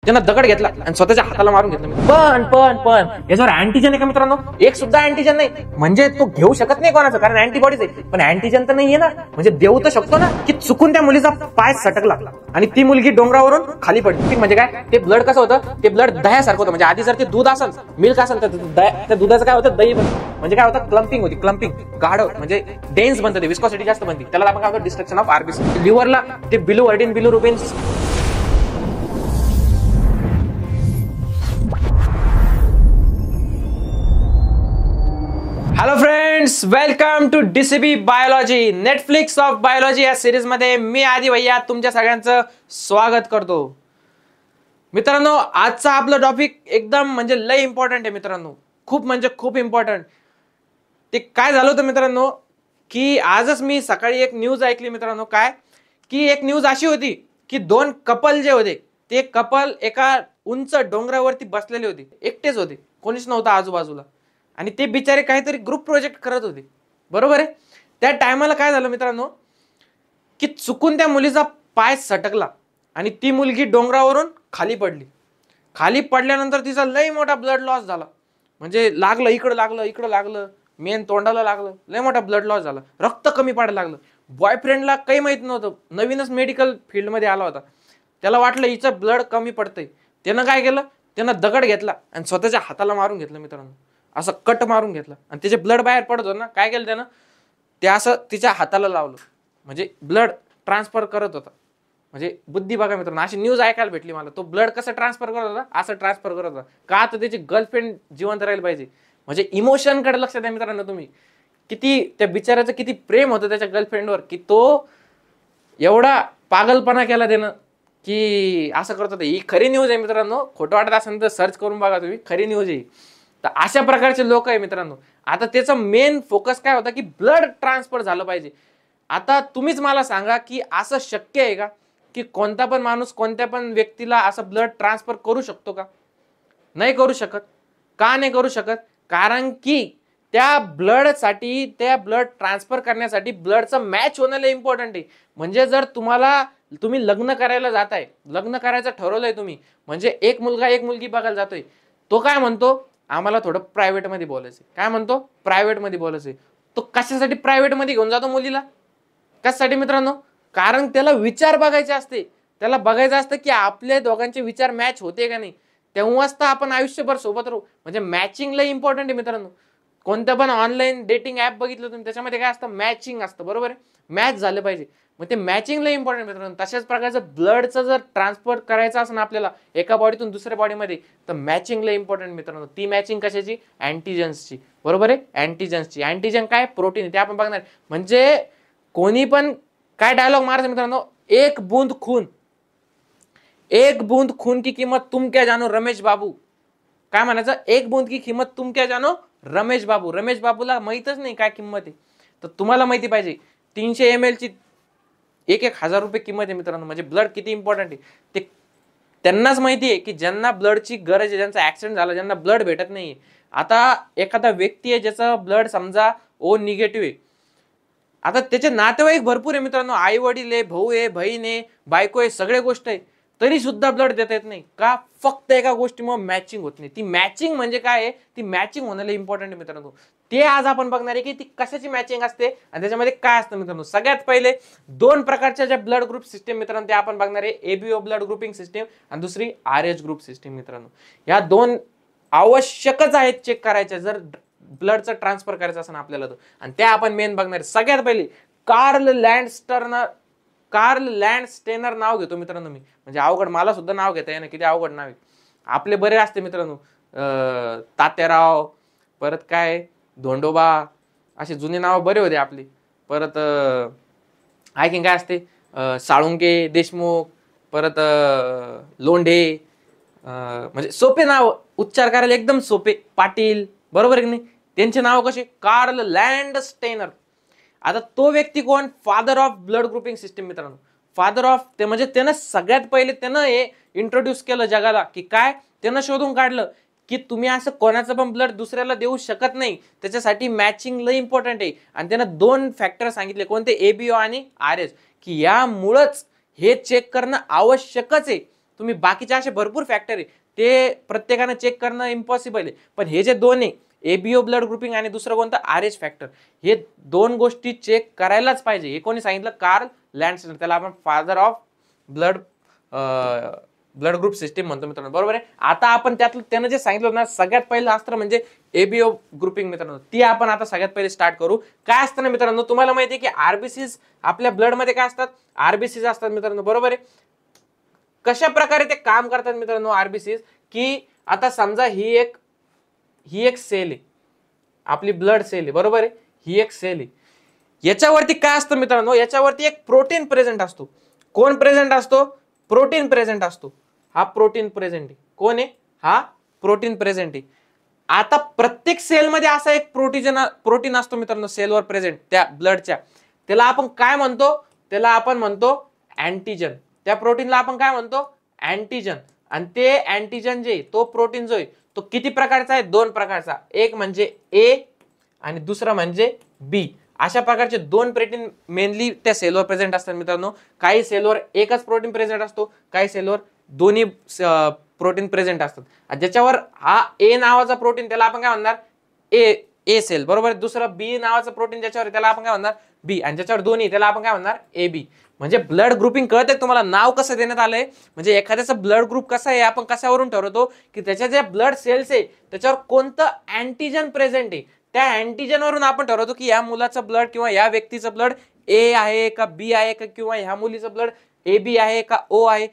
त्यानं दगड घेतला आणि स्वतःच्या हाताला मारून घेतलं. पण याच्यावर अँटीजन आहे का मित्रांनो? एक सुद्धा अँटीजन नाही. म्हणजे तो घेऊ शकत नाही कोणाचं, कारण अँटीबॉडीज आहे. पण अँटीजन तर नाहीये ना, म्हणजे देऊ तर शकतो ना. की चुकून त्या मुलीचा पाय सटकला आणि ती मुलगी डोंगरावरून खाली पडली. म्हणजे काय, ते ब्लड कसं होतं, ते ब्लड दह्यासारखं होतं. म्हणजे आधी जर ते दूध असेल, मिल्क असेल, तर त्या दुधाचं काय होतं, दही बनतं. म्हणजे काय होतं, क्लम्पिंग होती. क्लम्पिंग गाढ म्हणजे डेन्स बनतं, ते विस्कॉसिटी जास्त बनते. त्याला आपण काय होतं, डिस्ट्रक्शन ऑफ आरबीसी. लिव्हरला ते bilirubin bilirubin. Hello friends, welcome to DCB biology. Netflix of biology या सिरीज मध्ये मी आदी भैया तुमच्या सगळ्यांचं स्वागत करतो. मित्रांनो, आजचा आपला टॉपिक एकदम म्हणजे लय इम्पॉर्टंट आहे मित्रांनो. खूप म्हणजे खूप इम्पॉर्टंट. ते काय झालं होतं मित्रांनो, की आजच मी सकाळी एक न्यूज ऐकली मित्रांनो. काय की एक न्यूज अशी होती की दोन कपल जे होते, ते कपल एका उंच डोंगरावरती बसलेले होते. एकटेच होते, कोणीच नव्हतं आजूबाजूला. आणि ते बिचारे काहीतरी ग्रुप प्रोजेक्ट करत होते, बरोबर आहे. त्या टायमाला काय झालं मित्रांनो, की चुकून त्या मुलीचा पाय सटकला आणि ती मुलगी डोंगरावरून खाली पडली. खाली पडल्यानंतर तिचा लय मोठा ब्लड लॉस झाला. म्हणजे लागलं, इकडं लागलं, मेन तोंडाला लागलं. लय मोठा ब्लड लॉस झाला, रक्त कमी पडायला लागलं. बॉयफ्रेंडला काही माहित नव्हतं, नवीनच मेडिकल फील्डमध्ये आला होता. त्याला वाटलं हिचं ब्लड कमी पडतंय. त्यानं काय केलं, त्यानं दगड घेतला आणि स्वतःच्या हाताला मारून घेतलं मित्रांनो. असं कट मारून घेतला आणि त्याचे ब्लड बाहेर पडत होतं ना. काय केलं त्यानं, ते असं तिच्या हाताला लावलं, म्हणजे ब्लड ट्रान्सफर करत होता. म्हणजे बुद्धी बघा मित्रांनो, अशी न्यूज ऐकायला भेटली मला. तो ब्लड कसं ट्रान्सफर करत होता, असं ट्रान्सफर करत होता. का तर त्याची गर्लफ्रेंड जिवंत राहिली पाहिजे. म्हणजे इमोशनकडे लक्ष द्या मित्रांनो तुम्ही. किती त्या बिचाराचं किती प्रेम होतं त्याच्या गर्लफ्रेंडवर, की तो एवढा पागलपणा केला त्यानं, की असं करत होतं. ही खरी न्यूज आहे मित्रांनो. खोटं वाटत असेल तर सर्च करून बघा तुम्ही, खरी न्यूज आहे. तर अशा प्रकारचे लोक आहे मित्रांनो. आता त्याचा मेन फोकस काय होता, की ब्लड ट्रान्सफर झालं पाहिजे. आता तुम्हीच मला सांगा, की असं शक्य आहे का, की कोणता पण माणूस कोणत्या पण व्यक्तीला असं ब्लड ट्रान्सफर करू शकतो का? नाही करू शकत. का नाही करू शकत? कारण की त्या ब्लडसाठी, त्या ब्लड ट्रान्सफर करण्यासाठी ब्लडचं मॅच होणं लय इम्पॉर्टंट आहे. म्हणजे जर तुम्ही लग्न करायला जाताय, लग्न करायचं ठरवलंय तुम्ही, म्हणजे एक मुलगा एक मुलगी बघायला जातोय. तो काय म्हणतो, आम्हाला थोडं प्रायव्हेट मध्ये बोलायचं. काय म्हणतो, प्रायव्हेट मध्ये बोलायचं. तो कशासाठी प्रायव्हेट मध्ये घेऊन जातो मुलीला? कशासाठी मित्रांनो? कारण त्याला विचार बघायचे असते. त्याला बघायचं असतं की आपले दोघांचे विचार मॅच होते का नाही. तेव्हाच तर आपण आयुष्यभर सोबत राहू. म्हणजे मॅचिंग लय इम्पॉर्टंट आहे मित्रांनो. कोणतं पण ऑनलाईन डेटिंग ऍप बघितलं तुम्ही, त्याच्यामध्ये काय असतं, मॅचिंग असतं, बरोबर आहे. मॅच झालं पाहिजे. मग ते मॅचिंग लय इम्पॉर्टंट मित्रांनो. तशाच प्रकारचं ब्लडचं जर ट्रान्सफर करायचं असेल ना आपल्याला एका बॉडीतून दुसऱ्या बॉडीमध्ये, तर मॅचिंग लय इम्पॉर्टंट मित्रांनो. ती मॅचिंग कशाची, अँटीजन्सची, बरोबर आहे. अँटीजन्सची. अँटीजन काय, प्रोटीन, ते आपण बघणार. म्हणजे कोणी पण काय डायलॉग मारायचा मित्रांनो, एक बूंद खून की कीमत तुम क्या जानो रमेश बाबू. काय म्हणायचं, एक बूंद की किंमत तुम क्या जानो रमेश बाबू. रमेश बाबूला माहितच नाही काय किंमत आहे, तर तुम्हाला माहिती पाहिजे. 300 ml ची 1,000 रुपये किंमत आहे मित्रांनो. म्हणजे ब्लड किती इम्पॉर्टंट आहे ते त्यांनाच माहिती आहे, की ज्यांना ब्लडची गरज आहे, ज्यांचा ऍक्सिडेंट झाला, ज्यांना ब्लड भेटत नाहीये. आता एखादा व्यक्ती आहे ज्याचं ब्लड समजा ओ निगेटिव्ह आहे. आता त्याचे नातेवाईक भरपूर आहे मित्रांनो. आई वडील आहे, भाऊ आहे, बहीण आहे, बायको आहे, सगळे गोष्ट आहे. तरी सुद्धा ब्लड देता येत नाही का? फक्त एका गोष्टीमुळे मॅचिंग होत नाही. ती मॅचिंग म्हणजे काय आहे, ती मॅचिंग होण्याला इम्पॉर्टंट आहे मित्रांनो. ते आज आपण बघणार आहे, की ती कशाची मॅचिंग असते आणि त्याच्यामध्ये काय असतं मित्रांनो. सगळ्यात पहिले दोन प्रकारच्या ज्या ब्लड ग्रुप सिस्टीम मित्रांनो, ते आपण बघणार आहे. एबीओ ब्लड ग्रुपिंग सिस्टीम आणि दुसरी RH ग्रुप सिस्टीम मित्रांनो. या दोन आवश्यकच आहेत चेक करायच्या जर ब्लडचं ट्रान्सफर करायचं असेल आपल्याला तर. आणि त्या आपण मेन बघणार. सगळ्यात पहिले कार्ल लँडस्टेनर नाव घेतो मित्रांनो मी. म्हणजे अवघड, मला सुद्धा नाव घेता येणं किती अवघड नाव आहे. आपले बरे असते मित्रांनो, तात्याराव, परत काय धोंडोबा, असे जुने नाव बरे होते आपले. परत आणखीन काय असते, साळुंके, देशमुख, परत लोंढे. म्हणजे सोपे नाव, उच्चार करायला एकदम सोपे. पाटील, बरोबर आहे की नाही. त्यांचे नाव कसे, कार्ल लँडस्टेनर. आता तो व्यक्ती कोण, father of blood grouping system मित्रांनो. फादर ऑफ ते म्हणजे त्यानं सगळ्यात पहिले त्यानं हे इंट्रोड्यूस केलं जगाला, की काय, त्यानं शोधून काढलं की तुम्ही असं कोणाचं पण ब्लड दुसऱ्याला देऊ शकत नाही. त्याच्यासाठी मॅचिंग लय इम्पॉर्टंट आहे. आणि त्यानं दोन फॅक्टर सांगितले, कोणते, एबीओ आणि RH, की यामुळंच हे चेक करणं आवश्यकच आहे. तुम्ही बाकीचे असे भरपूर फॅक्टर आहे ते प्रत्येकानं चेक करणं इम्पॉसिबल आहे, पण हे जे दोन आहे एबीओ ब्लड ग्रुपिंग आणि दुसरं कोणतं RH फॅक्टर, हे दोन गोष्टी चेक करायलाच पाहिजे. हे कोणी सांगितलं? कार्ल लँडस्टर, त्याला आपण father of blood blood group system म्हणतो मित्रांनो, बरोबर आहे. आता आपण त्यानं जे सांगितलं ना सगळ्यात पहिलं अस्त्र म्हणजे एबीओ ग्रुपिंग मित्रांनो, ती आपण आता सगळ्यात पहिले स्टार्ट करू. काय असतं ना मित्रांनो, तुम्हाला माहिती आहे की आरबीसीज आपल्या ब्लड मध्ये काय असतात? आरबीसीज असतात मित्रांनो, बरोबर आहे. कशा प्रकारे ते काम करतात मित्रांनो आरबीसीज, की आता समजा ही एक सेल आहे, आपली ब्लड सेल आहे, बरोबर आहे. ही एक सेल आहे, याच्यावरती काय असतं मित्रांनो, याच्यावरती एक प्रोटीन प्रेझेंट असतो. कोण प्रेझेंट असतो? प्रोटीन प्रेझेंट असतो. हा प्रोटीन प्रेझेंट आहे. कोण आहे? हा प्रोटीन प्रेझेंट आहे. आता प्रत्येक सेलमध्ये असा एक प्रोटीन असतो मित्रांनो सेलवर प्रेझेंट त्या ब्लडच्या, त्याला आपण काय म्हणतो? त्याला आपण म्हणतो अँटीजन. त्या प्रोटीनला आपण काय म्हणतो? अँटीजन. आणि ते अँटीजन जे तो प्रोटीन जो आहे तो किती प्रकारचा आहे? 2 प्रकारचा. एक म्हणजे ए आणि दुसरा म्हणजे बी. अशा प्रकारचे 2 प्रोटीन मेनली त्या सेलवर प्रेझेंट असतात मित्रांनो. काही सेलवर एकच प्रोटीन प्रेझेंट असतो, काही सेलवर दोन्ही प्रोटीन प्रेझेंट असतात. ज्याच्यावर हा ए नावाचा प्रोटीन त्याला आपण काय म्हणणार? ए सेल, बरोबर. दुसरं बी नावाचं प्रोटीन ज्याच्यावर त्याला आपण काय म्हणणार? बी. आणि ज्याच्यावर दोन्ही त्याला आपण काय म्हणणार? A B. म्हणजे ब्लड ग्रुपिंग कळतंय तुम्हाला? नाव कसं देण्यात आलंय, म्हणजे एखाद्याचा ब्लड ग्रुप कसा आहे आपण कशावरून ठरवतो की त्याच्या ज्या ब्लड सेल्स आहे त्याच्यावर कोणतं अँटीजन प्रेझेंट आहे, त्या अँटीजन वरून आपण ठरवतो की या मुलाचं ब्लड किंवा या व्यक्तीचं ब्लड ए आहे का बी आहे का, किंवा ह्या मुलीचं ब्लड ए बी आहे का ओ आहे.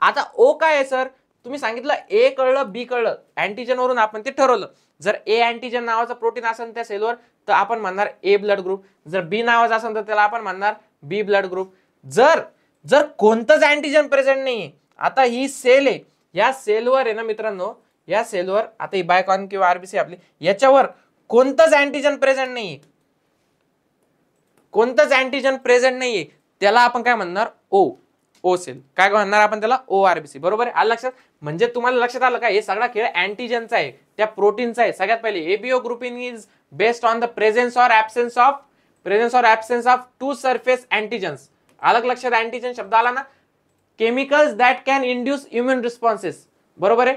आता ओ काय आहे सर? तुम्ही सांगितलं ए कळलं बी कळलं, अँटीजन वरून आपण ते ठरवलं. जर ए अँटीजन नावाचं प्रोटीन असेल त्या सेलवर तर आपण म्हणणार ए ब्लड ग्रुप. जर बी नावाचं असेल तर त्याला आपण म्हणणार बी ब्लड ग्रुप. जर कोणतंच अँटीजन प्रेझेंट नाहीये, आता ही सेल आहे, या सेलवर आहे ना मित्रांनो, या सेलवर आता ही बायकॉन किंवा आरबीसी आपली, याच्यावर कोणतंच अँटीजन प्रेझेंट नाहीये, कोणतंच अँटीजन प्रेझेंट नाहीये, त्याला आपण काय म्हणणार? ओ सेल. काय म्हणणार आपण त्याला? ओ आरबीसी, बरोबर आहे. आलं लक्षात? म्हणजे तुम्हाला लक्षात आलं का? हे सगळा खेळ अँटीजनचा आहे, त्या प्रोटीनचा आहे. सगळ्यात पहिले ABO grouping is based on the presence or absence of 2 surface antigens. अलग लक्षात? अँटीजन शब्द आला ना, chemicals that can induce immune responses, बरोबर आहे,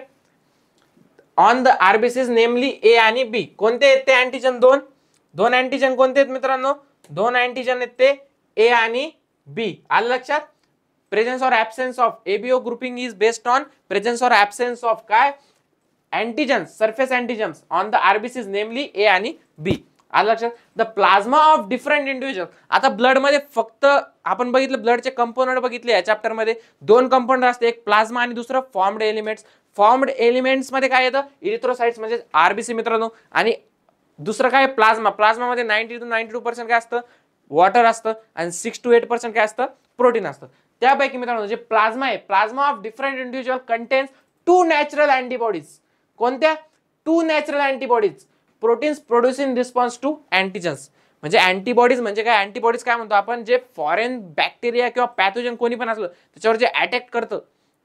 on the RBCs namely A आणि बी. कोणते आहेत ते अँटीजन? दोन अँटीजन कोणते आहेत मित्रांनो? 2 अँटीजन आहेत ते ए आणि बी. आलं लक्षात? Presence or absence of ABO grouping is based on presence or absence of काय? Antigens, surface antigens on the RBCs namely A आणि बी. आलं लक्षात? The plasma of different individual. आता ब्लड मध्ये फक्त आपण बघितलं ब्लडचे कंपोनंट बघितले या चॅप्टर मध्ये. 2 कंपोनंट असते, एक प्लाझ्मा आणि दुसरं फॉर्म्ड एलिमेंट्स. फॉर्म्ड एलिमेंट्स मध्ये काय येतं? इरिथ्रोसाइट्स म्हणजे आरबीसी मित्रांनो. आणि दुसरं काय? प्लाझ्मा. प्लाझ्मामध्ये 90 to 92% काय असतं? वॉटर असतं आणि 6 to 8% काय असतं? प्रोटीन असतं. त्यापैकी मित्रांनो जे प्लाझ्मा आहे, plasma of different individual contains 2 natural antibodies. कोणत्या? 2 natural antibodies proteins produce in response to antigens. म्हणजे अँटीबॉडीज म्हणजे काय? अँटीबॉडीज काय म्हणतो आपण? जे फॉरेन बॅक्टेरिया किंवा पॅथोजन कोणी पण असलं त्याच्यावर जे अटॅक करतं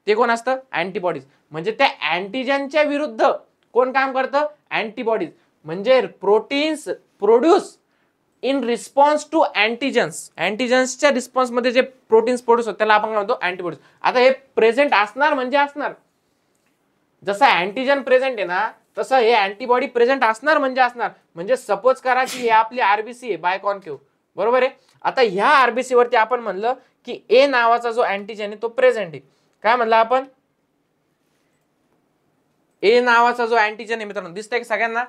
ते कोण असतं? अँटीबॉडीज. म्हणजे त्या अँटीजनच्या विरुद्ध कोण काम करतं? अँटीबॉडीज. म्हणजे proteins produce in response to antigens. अँटीजन्सच्या रिस्पॉन्स मध्ये जे प्रोटीन्स प्रोड्यूस होतात त्याला आपण काय म्हणतो? अँटीबॉडीज. आता हे प्रेझेंट असणार म्हणजे असणार. जसं अँटीजन प्रेझेंट आहे ना तसं हे अँटीबॉडी प्रेझेंट असणार म्हणजे असणार. म्हणजे सपोज करा की हे आपली आरबीसी आहे बायकॉन्केव्ह, बरोबर आहे. आता ह्या आरबीसी वरती आपण म्हणलं की ए नावाचा जो अँटीजन आहे तो प्रेझेंट आहे. काय म्हणलं आपण? ए नावाचा जो अँटीजन आहे मित्रांनो, दिसतंय की सगळ्यांना?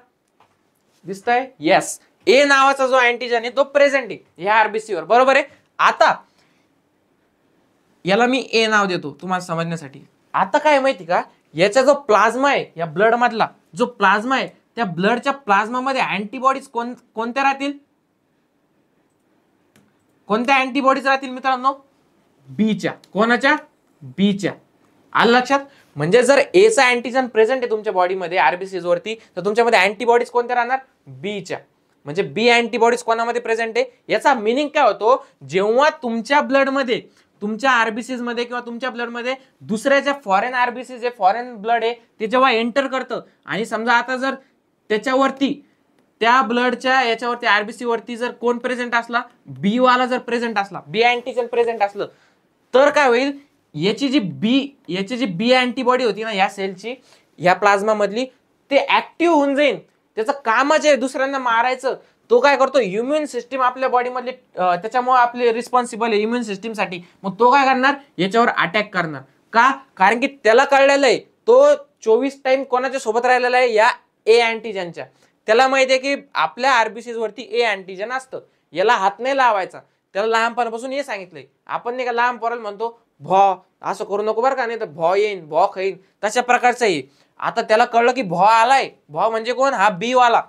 दिसतंय? येस. ए नावाचा जो अँटीजन आहे तो प्रेझेंट आहे ह्या आरबीसी वर, बरोबर आहे. आता याला मी ए नाव देतो तुम्हाला समजण्यासाठी. आता काय माहिती का? याचा जो प्लाझ्मा आहे, या ब्लड मधला जो प्लाझ्मा आहे, त्या ब्लडच्या प्लाझ्मा मध्ये अँटीबॉडीज कोणत्या राहतील? कोणत्या अँटीबॉडीज राहतील मित्रांनो? बीच्या. कोणाच्या? बीच्या. आलं लक्षात? म्हणजे जर ए चा अँटीजन प्रेझेंट आहे तुमच्या बॉडीमध्ये आरबीसीज वरती तर तुमच्यामध्ये अँटीबॉडीज कोणत्या राहणार? बीच्या. म्हणजे बी अँटीबॉडीज कोणामध्ये प्रेझेंट आहे? याचा मिनिंग काय होतो? जेव्हा तुमच्या ब्लड मध्ये, तुमच्या आरबीसीज मध्ये किंवा तुमच्या ब्लड मध्ये दुसऱ्याच्या फॉरेन आरबीसीज आहे, फॉरेन ब्लड आहे, ते जेव्हा एंटर करतं आणि समजा आता जर त्याच्यावरती त्या ब्लडच्या याच्यावरती आरबीसी वरती जर कोण प्रेझेंट असला? बी वाला जर प्रेझेंट असला, बी अँटीजन प्रेझेंट असलं तर काय होईल? याची जी बी अँटीबॉडी होती ना या सेलची, या प्लाझ्मा मधली, ते ऍक्टिव्ह होऊन जाईल. त्याचं कामच आहे दुसऱ्यांना मारायचं. तो काय करतो, इम्युन सिस्टीम आपल्या बॉडीमधली, त्याच्यामुळे आपले रिस्पॉन्सिबल आहे इम्युन सिस्टीमसाठी. मग तो काय करणार, याच्यावर अटॅक करणार. का? कारण की त्याला कळलेलं आहे, तो 24 टाइम कोणाच्या सोबत राहिलेला आहे, या ए अँटीजनच्या. त्याला माहिती आहे की आपल्या आरबीसीज वरती ए अँटीजन असतं, याला हात नाही लावायचा. त्याला लहानपणापासून हे सांगितलंय. आपण नाही का लहान पोराला म्हणतो भॉ असं करू नको बरं का, नाही तर भॉ येईन, भॉ खाईन, तशा प्रकारचं आहे. आता त्याला कळलं की भॉ आलाय. भॉ म्हणजे कोण, हा बी वाला,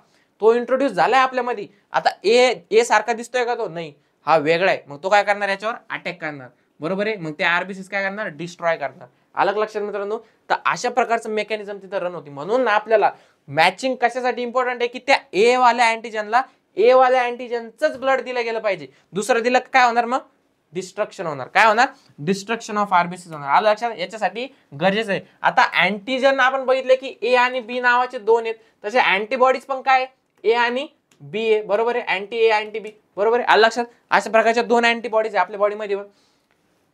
तो इंट्रोड्यूस झालाय आपल्यामध्ये. आता ए सारखा दिसतोय का तो, नाही, हा वेगळा आहे. मग तो काय करणार, याच्यावर अटॅक करणार. बरोबर आहे. मग ते आरबीसीस काय करणार, डिस्ट्रॉय करणार. अलग लक्षात मित्रांनो. तर अशा प्रकारचं मेकॅनिझम तिथं रन होती. म्हणून आपल्याला मॅचिंग कशासाठी इम्पॉर्टंट आहे की त्या ए वाल्या अँटीजनला ए वाल्या अँटीजनच ब्लड दिलं गेलं पाहिजे. दुसरं दिलं काय होणार, मग डिस्ट्रक्शन होणार. काय होणार, डिस्ट्रक्शन ऑफ आरबीसीस होणार. आलं लक्षात. याच्यासाठी गरजेचं आहे. आता अँटीजन आपण बघितले की ए आणि बी नावाचे दोन आहेत, तसे अँटीबॉडीज पण काय, ए आणि बी आहे. बरोबर आहे. अँटी ए अँटी बी. बरोबर आहे. आलं लक्षात. अशा प्रकारच्या दोन अँटीबॉडीज आहे आपल्या बॉडीमध्ये.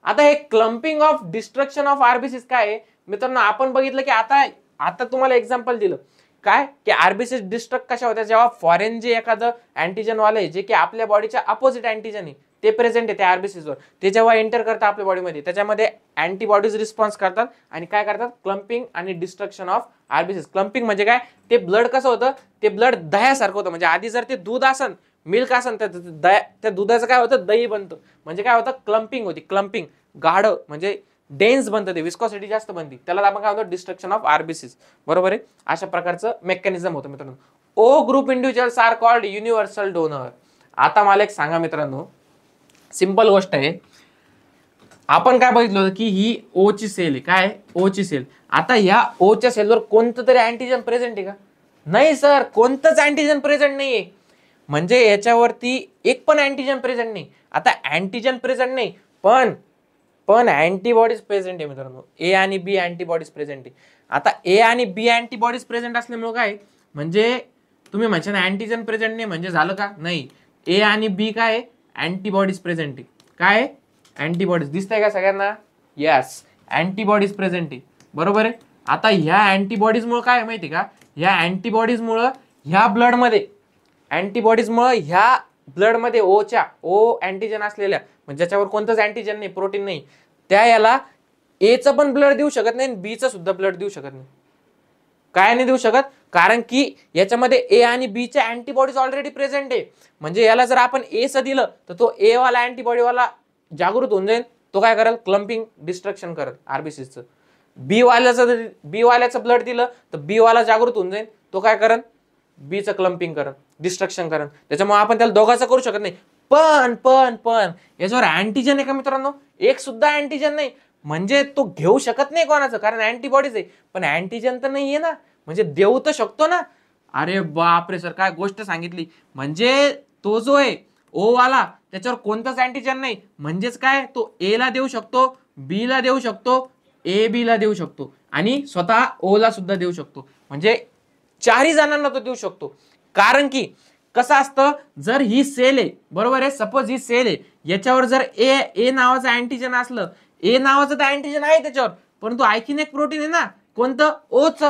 आता हे clumping of destruction of RBCs काय आहे मित्रांनो, आपण बघितलं की आता तुम्हाला एक्झाम्पल दिलं काय की आरबीसीस डिस्ट्रक्ट कशा होत्या, जेव्हा फॉरेन जे एखादं अँटीजन वाले जे की आपल्या बॉडीच्या अपोजिट अँटीजन आहे ते प्रेझेंट आहे त्या आरबीसीस वर, ते जेव्हा एंटर करतात आपल्या बॉडीमध्ये, त्याच्यामध्ये अँटीबॉडीज रिस्पॉन्स करतात आणि काय करतात, क्लम्पिंग आणि डिस्ट्रक्शन ऑफ आरबीसीस. क्लम्पिंग म्हणजे काय, ते ब्लड कसं होतं, ते ब्लड दह्यासारखं होतं. म्हणजे आधी जर ते दूध असन, मिल्क असन, त्या दुधाचं काय होतं, दही बनतं. म्हणजे काय होतं, क्लम्पिंग होती. क्लम्पिंग गाढ म्हणजे डेन्स बनतं, ते विस्कॉसिटी जास्त बनते, त्याला आपण काय म्हणतो, डिस्ट्रक्शन ऑफ आरबीसीस. बरोबर आहे. अशा प्रकारचं मेकॅनिझम होतं मित्रांनो. O group individuals are called universal donor. आता मला एक सांगा मित्रांनो, सिंपल गोष्ट आहे. आपण काय बघितलं होतं की ही ओ ची सेल आहे. काय, ओ ची सेल. आता ह्या ओ च्या सेलवर कोणतं तरी अँटीजन प्रेझेंट आहे का? नाही सर, कोणतंच अँटीजन प्रेझेंट नाहीये. म्हणजे याच्यावरती एक पण अँटीजन प्रेझेंट नाही. आता अँटीजन प्रेझेंट नाही, पण अँटीबॉडीज प्रेझेंट आहे मित्रांनो. ए आणि बी अँटीबॉडीज प्रेझेंट आहे. आता ए आणि बी अँटीबॉडीज प्रेझेंट असल्यामुळे काय, म्हणजे तुम्ही म्हणता अँटीजन प्रेझेंट नाही म्हणजे झालं का? नाही, ए आणि बी काय, अँटीबॉडीज प्रेझेंट आहे. काय, अँटीबॉडीज दिसतंय का सगळ्यांना? यस, अँटीबॉडीज प्रेझेंट आहे. बरोबर आहे. आता ह्या अँटीबॉडीज मुळे काय माहिती का, ह्या अँटीबॉडीज मुळे ह्या ब्लडमध्ये ओ अँटीजन असलेल्या, म्हणजे ज्याच्यावर कोणतंच अँटीजन नाही, प्रोटीन नाही, त्या याला एचं पण ब्लड देऊ शकत नाही, बीचं सुद्धा ब्लड देऊ शकत नाही. काय नाही देऊ शकत, कारण की याच्यामध्ये ए आणि बी चे अँटीबॉडीज ऑलरेडी प्रेझेंट आहे. म्हणजे याला जर आपण एचं दिलं तर तो ए वाला अँटीबॉडी वाला जागृत होऊन जाईल. तो काय करेल, क्लम्पिंग डिस्ट्रक्शन करेल आरबीसीचं. बी वाल्याचं ब्लड दिलं तर बी वाला जागृत होऊन जाईल. तो काय करेल, बीचं क्लम्पिंग करेल, डिस्ट्रक्शन करेल. त्याच्यामुळे आपण त्याला दोघांचं करू शकत नाही. पण याच्यावर अँटीजन आहे का मित्रांनो? एक सुद्धा अँटीजन नाही. म्हणजे तो घेऊ शकत नाही कोणाचं, कारण अँटीबॉडीज आहे. पण अँटीजन तर नाहीये ना, म्हणजे देऊ तर शकतो ना. अरे बापरे सर, काय गोष्ट सांगितली. म्हणजे तो जो आहे ओ वाला, त्याच्यावर कोणताच अँटीजन नाही. म्हणजेच काय, तो ए ला देऊ शकतो, बी ला देऊ शकतो, ए बी ला देऊ शकतो आणि स्वतः ओ ला सुद्धा देऊ शकतो. म्हणजे चारही जणांना तो देऊ शकतो. कारण की कसं असतं, जर ही सेल आहे, बरोबर आहे, सपोज ही सेल आहे, याच्यावर जर ए नावाचं अँटीजन असलं, ए नावाचं तर अँटीजन आहे त्याच्यावर, परंतु आणखीन एक प्रोटीन आहे ना, कोणतं, ओच.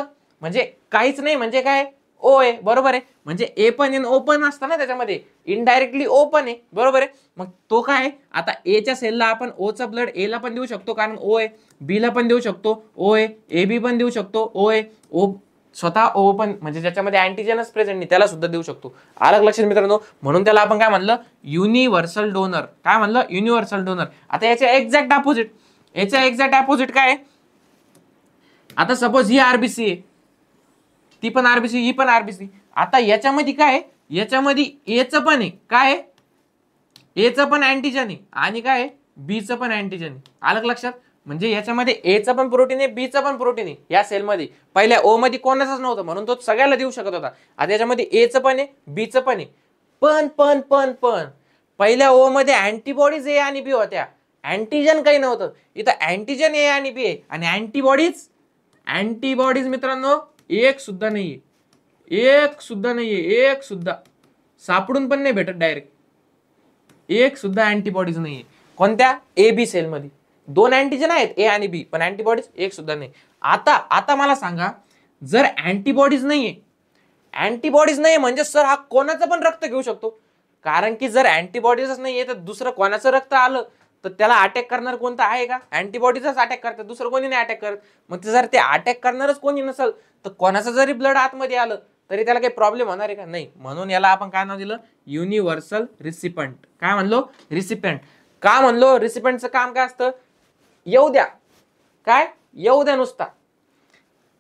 म्हणजे काहीच नाही, म्हणजे काय, ओ आहे. बरोबर आहे. म्हणजे ए पण आहे, ओ पण असतं ना त्याच्यामध्ये, इनडायरेक्टली ओ पण आहे. बरोबर आहे. मग तो काय, आता एच्या सेलला आपण ओचा ब्लड ए ला पण देऊ शकतो, कारण ओ आहे. बी ला पण देऊ शकतो, ओ आहे. ए बी पण देऊ शकतो, ओ आहे. ओ स्वतः ओ पण, म्हणजे ज्याच्यामध्ये अँटीजनच प्रेझेंट नाही, त्याला सुद्धा देऊ शकतो. अलग लक्षात मित्रांनो. म्हणून त्याला आपण काय म्हणलं, युनिव्हर्सल डोनर. काय म्हणलं, युनिव्हर्सल डोनर. आता याच्या एक्झॅक्ट अपोजिट काय, आता सपोज ही आरबीसी आहे, ती पण आरबीसी, ही पण आरबीसी. आता याच्यामध्ये काय, याच्यामध्ये एचं पण आहे, काय, एचं पण अँटीजन आहे आणि काय, बीचं पण अँटीजन आहे. अलग लक्षात. म्हणजे याच्यामध्ये एचं पण प्रोटीन आहे, बीचं पण प्रोटीन आहे. या सेलमध्ये पहिल्या ओ मध्ये कोणाचाच नव्हतं, म्हणून तो सगळ्याला देऊ शकत होता. आता याच्यामध्ये एचं पण आहे, बीचं पण आहे. पण पहिल्या ओ मध्ये अँटीबॉडीज ए आणि बी होत्या, अँटीजन काही नव्हतं. इथं अँटीजन ए आणि बी आहे आणि अँटीबॉडीज मित्रांनो एक सुद्धा नाहीये. एक सुद्धा सापडून पण नाही भेटत डायरेक्ट. एक सुद्धा अँटीबॉडीज नाहीये. कोणत्या, ए बी सेल मध्ये. दोन अँटीजन आहेत ए आणि बी, पण अँटीबॉडीज एक सुद्धा नाही. आता आता मला सांगा, जर अँटीबॉडीज नाहीये, अँटीबॉडीज नाही म्हणजे सर हा कोणाचं पण रक्त घेऊ शकतो. कारण की जर अँटीबॉडीजच नाहीये तर दुसरं कोणाचं रक्त आलं तर त्याला अटॅक करणार कोणतं आहे का? अँटीबॉडीजच अटॅक करतात, दुसरं कोणी नाही अटॅक करत. मग जर ते अटॅक करणारच कोणी नसेल तर कोणाचं जरी ब्लड आतमध्ये आलं तरी त्याला काही प्रॉब्लेम होणार आहे का? नाही. म्हणून याला आपण काय नाव दिलं? युनिव्हर्सल रिसिपंट. काय म्हणलो? रिसिपंट. का म्हणलो? रिसिपंटचं काम काय असतं? येऊ द्या. काय? येऊ द्या नुसता.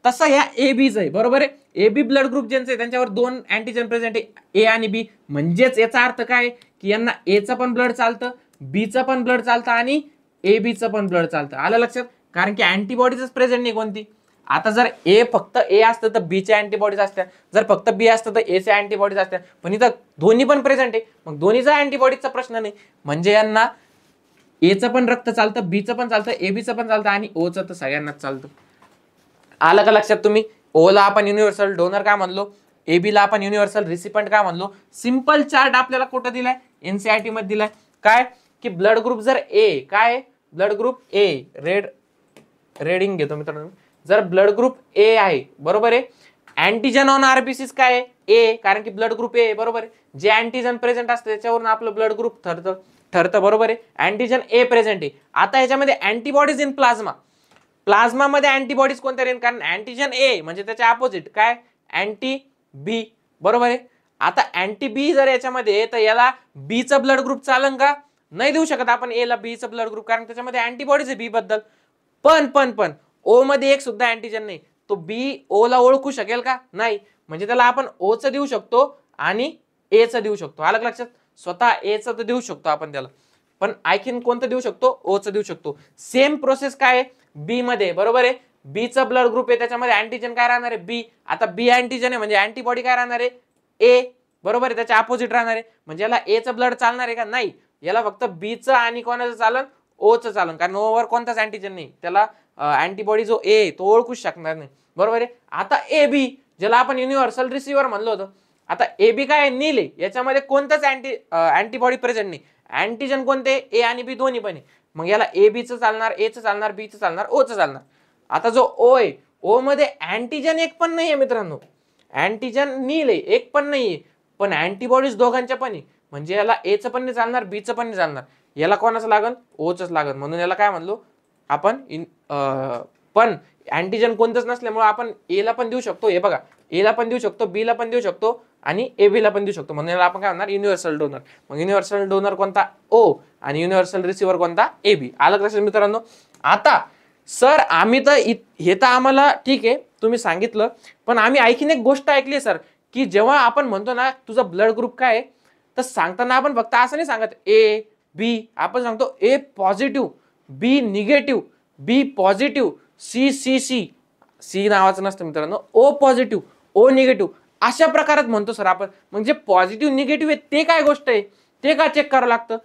तसं ह्या ए बीच आहे, बरोबर आहे. ए बी ब्लड ग्रुप ज्यांचे आहे त्यांच्यावर दोन अँटीजन प्रेझेंट आहे, ए आणि बी. म्हणजेच याचा अर्थ काय की यांना एचं पण ब्लड चालतं, बीचं पण ब्लड चालतं आणि ए बीचं पण ब्लड चालतं. आलं लक्षात? कारण की अँटीबॉडीज प्रेझेंट नाही कोणती. आता जर ए फक्त ए असतं तर बीचे अँटीबॉडीज असत्या, जर फक्त बी असतं तर एचे अँटीबॉडीज असत्या. पण इथं दोन्ही पण प्रेझेंट आहे, मग दोन्हीचा अँटीबॉडीजचा प्रश्न नाही. म्हणजे यांना एचं पण रक्त चालतं, बीचं पण चालतं, ए बीचं पण चालतं आणि ओचं तर सगळ्यांनाच चालतं. आलं का लक्षात तुम्ही? ओला आपण युनिव्हर्सल डोनर काय म्हणलो, ए बी ला आपण युनिव्हर्सल रिसिपंट काय म्हणलो. सिंपल चार्ट आपल्याला कुठं दिलाय? एनसीईआरटी मध्ये दिलाय. काय की ब्लड ग्रुप जर ए, काय ब्लड ग्रुप ए, रेडिंग घेतो मित्रांनो. जर ब्लड ग्रुप ए आहे, बरोबर आहे, अँटीजन ऑन आरबीसीस काय आहे? ए, कारण की ब्लड ग्रुप ए, बरोबर आहे. जे अँटीजन प्रेझेंट असतं त्याच्यावरून आपलं ब्लड ग्रुप ठरतं, बरोबर आहे. अँटीजन ए प्रेझेंट आहे. आता ह्याच्यामध्ये अँटीबॉडीज इन प्लाझ्मा, प्लाझ्मा मध्ये अँटीबॉडीज कोणत्या राहील? कारण अँटीजन ए म्हणजे त्याच्या अपोजिट काय? अँटी बी, बरोबर आहे. आता अँटी बी जर याच्यामध्ये तर याला बीचं ब्लड ग्रुप चालन का? नाही देऊ शकत आपण ए ला बीचं ब्लड ग्रुप, कारण त्याच्यामध्ये अँटीबॉडीज आहे बी बद्दल. पण ओ मध्ये एक सुद्धा अँटीजन नाही, तो बी ओ ला ओळखू शकेल का? नाही. म्हणजे त्याला आपण ओ चं देऊ शकतो आणि ए चं देऊ शकतो. आलं लक्षात? स्वतः ए चं तर देऊ शकतो आपण त्याला, पण आणखीन कोणतं देऊ शकतो? ओ चं देऊ शकतो. सेम प्रोसेस काय आहे बी मध्ये, बरोबर आहे. बी चा ब्लड ग्रुप आहे, त्याच्यामध्ये अँटीजन काय राहणार आहे? बी. आता बी अँटीजन आहे म्हणजे अँटीबॉडी काय राहणार आहे? ए, बरोबर आहे. त्याच्या अपोजिट राहणार आहे. म्हणजे याला ए चं ब्लड चालणार आहे का? नाही. याला फक्त बी चं आणि कोणाचं चालन? ओ चं चालन, कारण ओ वर कोणताच अँटीजन नाही. त्याला अँटीबॉडी जो ए तो ओळखूच शकणार नाही, बरोबर आहे. आता ए बी ज्याला आपण युनिव्हर्सल रिसिव्हर म्हणलो होतो, आता ए बी काय? नील आहे. याच्यामध्ये कोणताच अँटीबॉडी प्रेझेंट नाही. अँटीजन कोणते? ए आणि बी दोन्ही पण आहे. मग याला ए बी चं चालणार, ए चं चालणार, बी चं चालणार, ओ चं चालणार. आता जो ओ आहे, ओ मध्ये अँटीजन एक पण नाहीये मित्रांनो. अँटीजन नील आहे, एक पण नाहीये, पण अँटीबॉडीज दोघांच्या पण आहे. म्हणजे याला ए चं पण नाही चालणार, बी चं पण नाही चालणार. याला कोणाचं लागन? ओ चंच लागन. म्हणून याला काय म्हणलो आपण? पण अँटीजन कोणतंच नसल्यामुळे आपण ए ला पण देऊ शकतो. हे बघा, ए ला पण देऊ शकतो, बी ला पण देऊ शकतो आणि ए बी ला पण देऊ शकतो. म्हणून याला आपण काय म्हणणार? Universal donor. मग युनिव्हर्सल डोनर कोणता? ओ, आणि युनिव्हर्सल रिसिव्हर कोणता? A B. आलं लक्षात मित्रांनो? आता सर आम्ही तर हे तर आम्हाला ठीक आहे तुम्ही सांगितलं, पण आम्ही आणखीन एक गोष्ट ऐकली सर, की जेव्हा आपण म्हणतो ना तुझा ब्लड ग्रुप काय आहे, तर सांगताना आपण फक्त असं नाही सांगत ए बी, आपण सांगतो A positive, B negative, B positive, C C C, C नावाचं नसतं मित्रांनो, ओ पॉझिटिव्ह, ओ निगेटिव्ह, अशा प्रकारात म्हणतो सर आपण. म्हणजे पॉझिटिव्ह निगेटिव्ह आहे ते काय गोष्ट आहे, ते का चेक करावं लागतं?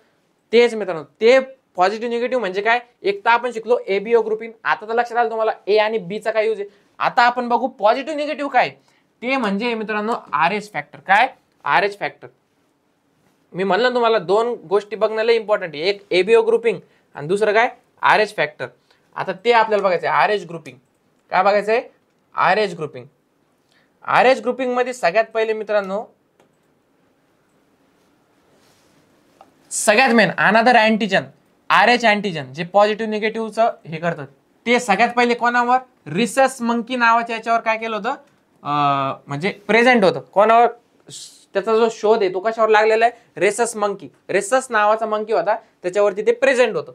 तेच मित्रांनो, ते पॉझिटिव्ह निगेटिव्ह म्हणजे काय? एक तर आपण शिकलो एबीओ ग्रुपिंग. आता तर लक्षात आलं तुम्हाला ए आणि बी चा काय यूज आहे. आता आपण बघू पॉझिटिव्ह निगेटिव्ह काय. ते म्हणजे मित्रांनो आर एच फॅक्टर. काय? R H factor. मी म्हणलं तुम्हाला दोन गोष्टी बघणं लय इम्पॉर्टंट आहे, एक एबीओ ग्रुपिंग आणि दुसरं काय? R H factor. आता ते आपल्याला बघायचं आहे आर एच ग्रुपिंग. काय बघायचं आहे? R H grouping. R H grouping मध्ये सगळ्यात पहिले मित्रांनो, सगळ्यात main another antigen, R H antigen जे पॉझिटिव्ह निगेटिव्हचं हे करतात, ते सगळ्यात पहिले कोणावर? रिसस मंकी नावाच्या याच्यावर काय केलं होतं, म्हणजे प्रेझेंट होतं. कोणावर? त्याचा जो शोध आहे तो कशावर लागलेला आहे? Rhesus monkey. रेसस नावाचा मंकी होता, त्याच्यावरती ते प्रेझेंट होतं.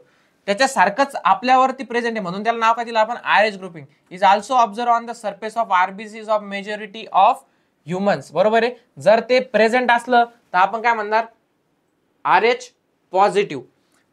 त्याच्यासारखंच आपल्यावरती प्रेझेंट आहे म्हणून त्याला नाव काय दिलं आपण? R H grouping. Is also observe on the surface of RBCs of majority of humans. बरोबर आहे. जर ते प्रेझेंट असलं तर आपण काय म्हणणार? R H positive.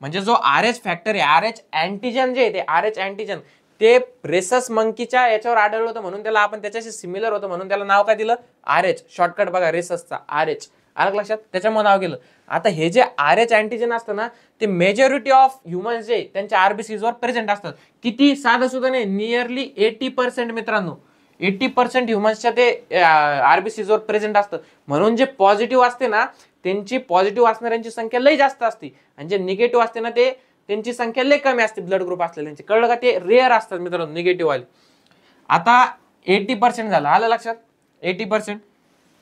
म्हणजे जो आर एच फॅक्टर आहे, आर एच अँटीजन जे आहे, ते आर एच अँटीजन ते रेसस मंकीच्या याच्यावर आढळलं होतं म्हणून त्याला आपण त्याच्याशी सिमिलर होतं म्हणून त्याला नाव काय दिलं? R H. शॉर्टकट बघा रेससचा आर एच. आलं लक्षात? त्याच्यामुळे नाव गेलं. आता हे जे आर एच अँटीजन असतं ना, ते मेजॉरिटी ऑफ ह्युमन्स जे त्यांच्या आरबीसीज वर प्रेझेंट असतात. किती? साधं सुद्धा नाही, नियरली 80% मित्रांनो. 80% ह्युमन्सच्या ते आरबीसीज वर प्रेझेंट असतं. म्हणून जे पॉझिटिव्ह असते ना त्यांची पॉझिटिव्ह असणाऱ्यांची संख्या लई जास्त असते आणि जे निगेटिव्ह असते ना ते त्यांची संख्या लय कमी असते ब्लड ग्रुप असलेल्यांची, कळलं का? ते रेअर असतात मित्रांनो निगेटिव्ह वाले. आता 80% झालं, आलं लक्षात? 80%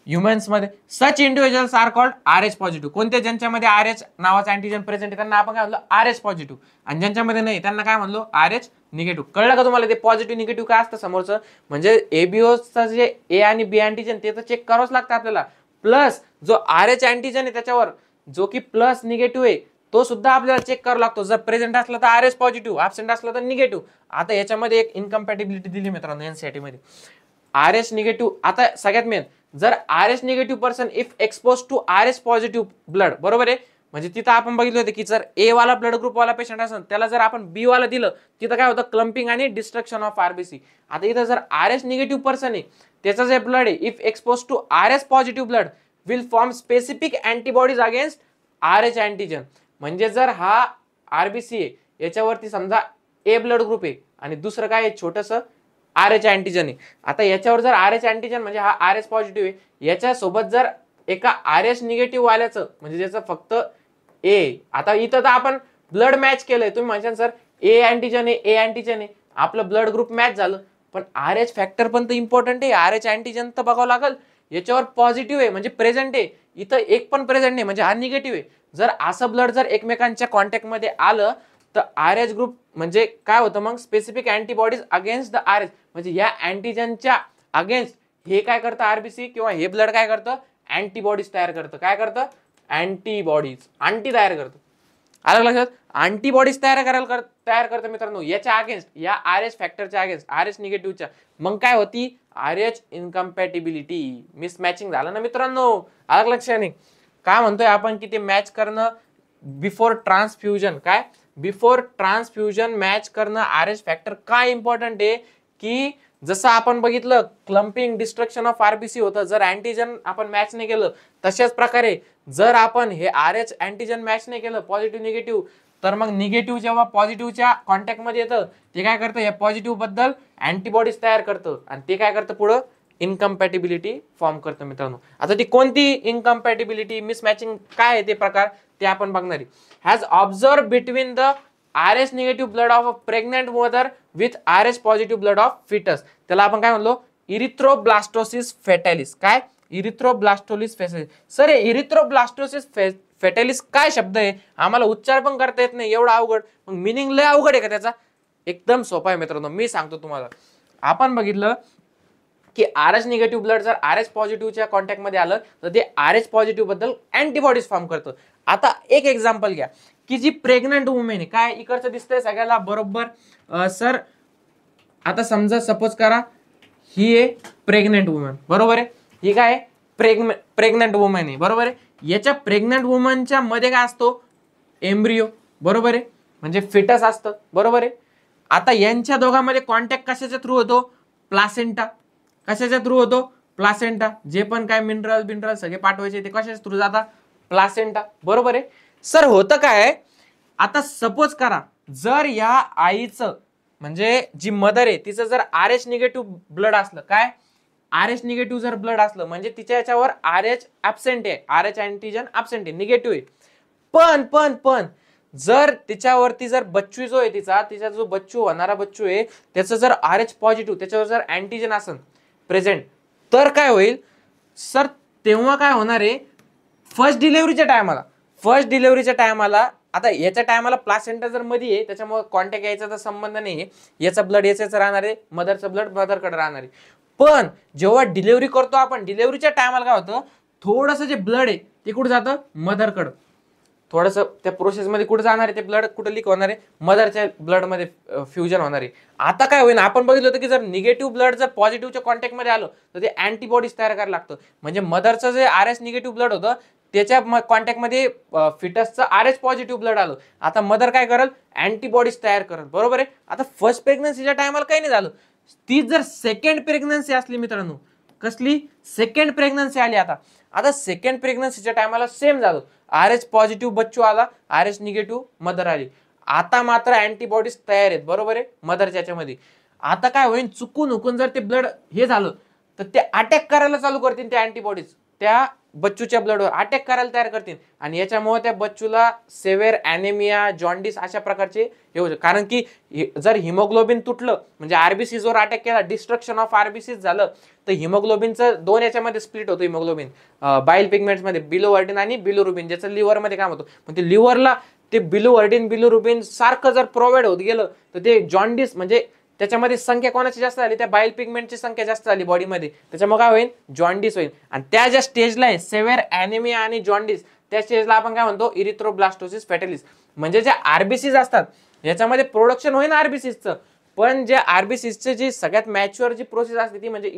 ह्युमन्स मध्ये such individuals are called RH positive. कोणते? ज्यांच्यामध्ये RH नावाचा अँटीजन प्रेझेंट आहे त्यांना आपण काय म्हणलो? RH positive. आणि ज्यांच्यामध्ये नाही त्यांना काय म्हणलो? RH negative. कळलं का तुम्हाला? ते पॉझिटिव्ह निगेटिव्ह काय असतं समोरचं? म्हणजे एबीओचं जे ए आणि बी अँटीजन ते तर चेक करावंच लागतं आपल्याला, प्लस जो RH अँटीजन आहे त्याच्यावर जो की प्लस निगेटिव्ह आहे तो सुद्धा आपल्याला चेक करावा लागतो. जर प्रेझेंट असला तर RH पॉझिटिव्ह, ऍबसेंट असला तर निगेटिव्ह. आता याच्यामध्ये एक इनकम्पॅटिबिलिटी दिली मित्रांनो एनसीईआरटी मध्ये. RH निगेटिव्ह, आता सगळ्यात मेन, जर RH negative person if expose to RH positive blood, बरोबर आहे, म्हणजे तिथं आपण बघितलं होतं की जर ए वाला ब्लड ग्रुप वाला पेशंट असेल त्याला जर आपण बी वाला दिलं तिथं काय होतं? क्लम्पिंग आणि डिस्ट्रक्शन ऑफ आरबीसी. आता इथं जर RH निगेटिव्ह पर्सन आहे त्याचं जे ब्लड आहे if expose to RH positive blood will form specific antibodies against RH antigen. म्हणजे जर हा आरबीसी आहे याच्यावरती समजा ए ब्लड ग्रुप आहे आणि दुसरं काय आहे छोटंसं RH अँटीजन आहे. आता याच्यावर जर RH अँटीजन म्हणजे हा RH पॉझिटिव्ह आहे, याच्यासोबत जर एका RH निगेटिव्ह वाल्याचं म्हणजे ज्याचं फक्त ए, आता इथं तर आपण ब्लड मॅच केलंय, तुम्ही म्हणशाल सर ए अँटीजन आहे, ए अँटीजन आहे, आपलं ब्लड ग्रुप मॅच झालं, पण RH फॅक्टर पण तर इम्पॉर्टंट आहे. RH अँटीजन तर बघावं लागेल. याच्यावर पॉझिटिव्ह आहे म्हणजे प्रेझेंट आहे, इथं एक पण प्रेझेंट नाही म्हणजे हा निगेटिव्ह आहे. जर असं ब्लड जर एकमेकांच्या कॉन्टॅक्टमध्ये आलं तर RH ग्रुप म्हणजे काय होतं मग? Specific antibodies against the RH, म्हणजे या अँटीजनच्या अगेन्स्ट हे काय करतं आरबीसी किंवा हे ब्लड काय करतं? अँटीबॉडीज तयार करतं. काय करतं? अँटीबॉडीज, अँटी तयार करतं. आलं लक्षात? अँटीबॉडीज तयार करतं मित्रांनो याच्या अगेन्स्ट, या RH फॅक्टरच्या अगेन्स्ट, RH निगेटिव्हच्या. मग काय होती? RH इनकम्पॅटिबिलिटी, मिसमॅचिंग झालं ना मित्रांनो. आलं लक्षात? काय म्हणतोय आपण की ते मॅच करणं बिफोर ट्रान्सफ्युजन. काय? बिफोर ट्रान्सफ्युजन मॅच करणं RH फॅक्टर काय इम्पॉर्टंट आहे की जसं आपण बघितलं क्लम्पिंग डिस्ट्रक्शन ऑफ आरबीसी होतं, जर अँटीजन आपण मॅच नाही केलं, तशाच प्रकारे जर आपण हे RH अँटीजन मॅच नाही केलं पॉझिटिव्ह निगेटिव्ह, तर मग निगेटिव्ह जेव्हा पॉझिटिव्हच्या कॉन्टॅक्टमध्ये येतं ते काय करतं? या पॉझिटिव्ह बद्दल अँटीबॉडीज तयार करतं आणि ते काय करतं? पुढं इनकम्पॅटिबिलिटी फॉर्म करतं मित्रांनो. आता ती कोणती इनकम्पॅटिबिलिटी मिसमॅचिंग काय आहे ते प्रकार ते आपण बघणार आहे. Has observe between the RH negative blood of a pregnant mother with RH positive blood of foetus. त्याला आपण काय म्हणलो? Erythroblastosis fetalis. काय? इरिथ्रोब्लास्टोलिस फेटॅलिस. सर हे इरिथ्रोब्लास्टोसिस फेटॅलिस काय शब्द आहे? आम्हाला उच्चार पण करता येत नाही, एवढा अवघड. मग मिनिंग लय अवघड आहे का त्याचा? एकदम सोपा आहे मित्रांनो, मी सांगतो तुम्हाला. आपण बघितलं की RH निगेटिव्ह ब्लड जर RH पॉझिटिव्हच्या कॉन्टॅक्टमध्ये आलं तर ते RH पॉझिटिव्ह बद्दल अँटीबॉडीज फॉर्म करतं. आता एक एक्झाम्पल घ्या की जी प्रेग्नंट वुमेन आहे, काय इकडचं दिसतंय सगळ्याला बरोबर सर? आता समजा सपोज करा ही आहे प्रेग्नंट वुमन, बरोबर आहे, ही काय प्रेग्नंट वुमन आहे, बरोबर आहे. याच्या प्रेग्नंट वुमनच्या मध्ये काय असतो? एम्ब्रियो, बरोबर आहे, म्हणजे फिटस असतं, बरोबर आहे. आता यांच्या दोघांमध्ये कॉन्टॅक्ट कशाच्या थ्रू होतो? प्लासेंटा. कशाच्या थ्रू होतो? प्लासेंटा. जे पण काय मिनरल सगळे पाठवायचे ते कशाच्या थ्रू जातात? प्लासेंटा, बरोबर आहे. सर होतं काय? आता सपोज करा जर या आईचं म्हणजे जी मदर आहे तिचं जर RH निगेटिव्ह ब्लड असलं, काय RH निगेटिव्ह जर ब्लड असलं म्हणजे तिच्या याच्यावर RH ऍबसेंट आहे, RH अँटीजन ऍबसेंट आहे, निगेटिव्ह आहे. पण जर तिच्यावरती जर बच्चू जो आहे तिचा जो बच्चू होणारा बच्चू आहे त्याचं जर RH पॉझिटिव्ह त्याच्यावर जर अँटीजन असेल प्रेझेंट, तर काय होईल सर? तेव्हा काय होणार आहे? फर्स्ट डिलिव्हरीच्या टायमाला आता याच्या टायमाला प्लासेंटा जर मध्ये आहे त्याच्यामुळे कॉन्टॅक्ट यायचा तर संबंध नाही आहे, याचा ब्लड याच्याच राहणार आहे, मदरचं ब्लड मदरकडे राहणार आहे. पण जेव्हा डिलिव्हरी करतो आपण, डिलिव्हरीच्या टायमाला काय होतं? थोडंसं जे ब्लड आहे ते कुठं जातं? मदरकडं. थोडंसं त्या प्रोसेसमध्ये कुठे जाणार आहे ते ब्लड? कुठं लीक होणार आहे? मदरच्या ब्लडमध्ये फ्युजन होणार आहे. आता काय होईल? आपण बघितलं होतं की जर निगेटिव्ह ब्लड जर पॉझिटिव्हच्या कॉन्टॅक्टमध्ये आलं तर ते अँटीबॉडीज तयार करायला लागतं. म्हणजे मदरचं जे RH निगेटिव्ह ब्लड होतं त्याच्या कॉन्टॅक्टमध्ये फिटसचं RH पॉझिटिव्ह ब्लड आलं. आता मदर काय करेल? अँटीबॉडीज तयार करेल, बरोबर आहे. आता फर्स्ट प्रेग्नन्सीच्या टायमाला काही नाही झालं. ती जर सेकंड प्रेग्नन्सी असली मित्रांनो, कसली? सेकंड प्रेग्नन्सी आली. आता सेकंड प्रेग्नन्सीच्या टायमाला सेम झालं, RH पॉझिटिव्ह बच्चू आला, RH निगेटिव्ह मदर आली. आता मात्र अँटीबॉडीज तयार आहेत, बरोबर आहे, मदरच्या याच्यामध्ये. आता काय होईल? चुकून जर ते ब्लड हे झालं तर ते अटॅक करायला चालू करतील ते अँटीबॉडीज. त्या बच्चूच्या ब्लडवर अटॅक करायला तयार करतील आणि याच्यामुळे त्या बच्चूला सेव्हिअर ॲनेमिया, जॉन्डिस अशा प्रकारचे हे होते. कारण की जर हिमोग्लोबिन तुटलं म्हणजे आरबीसीजवर अटॅक केला, डिस्ट्रक्शन ऑफ आरबीसीज झालं, तर हिमोग्लोबिनचं दोन याच्यामध्ये स्प्लिट होतं. हिमोग्लोबिन बाईल पिगमेंट्समध्ये बिलोवर्डिन आणि बिलोरुबिन, ज्याचं लिव्हरमध्ये काम होतं. पण ते लिव्हरला ते बिलोवर्डिन बिलोरुबिन सारखं जर प्रोव्हाइड होत गेलं तर ते जॉन्डिस म्हणजे त्याच्यामध्ये संख्या कोणाची जास्त झाली, त्या बाईल पिगमेंटची संख्या जास्त झाली बॉडीमध्ये, त्याच्यामुळे काय होईल, जॉन्डिस होईल. आणि त्या ज्या स्टेजला आहे सेव्हिअर ॲनेमिया आणि जॉन्डिस, त्या स्टेजला आपण काय म्हणतो, इरिथ्रोब्लास्टोसिस फॅटॅलिस. म्हणजे ज्या आरबीसीज असतात याच्यामध्ये प्रोडक्शन होईल आरबीसीजचं, पण जे आरबीसीजची जी सगळ्यात मॅच्युअर जी प्रोसेस असते ती म्हणजे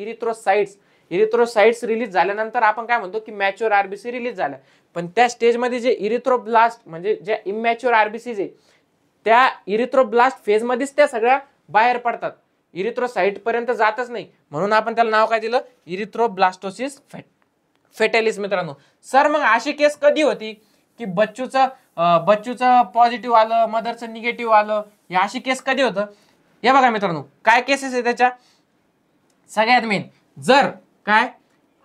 इरिथ्रोसाइट्स रिलीज झाल्यानंतर आपण काय म्हणतो की मॅच्युअर आरबीसी रिलीज झाल्या. पण त्या स्टेजमध्ये जे इरिथ्रोब्लास्ट म्हणजे ज्या इमॅच्युअर आरबीसीज आहे त्या इरिथ्रोब्लास्ट फेजमध्येच त्या सगळ्या बाहेर पडतात, इरिथ्रोसाइट पर्यंत जातच नाही. म्हणून आपण त्याला नाव काय दिलं, इरिथ्रोब्लास्टोसिस फॅटॅलिस. मित्रांनो, सर मग अशी केस कधी होती की बच्चूचं पॉझिटिव्ह आलं, मदरचं निगेटिव्ह आलं, ही अशी केस कधी होतं? हे बघा मित्रांनो, काय केसेस आहे त्याच्या. सगळ्यात मेन, जर काय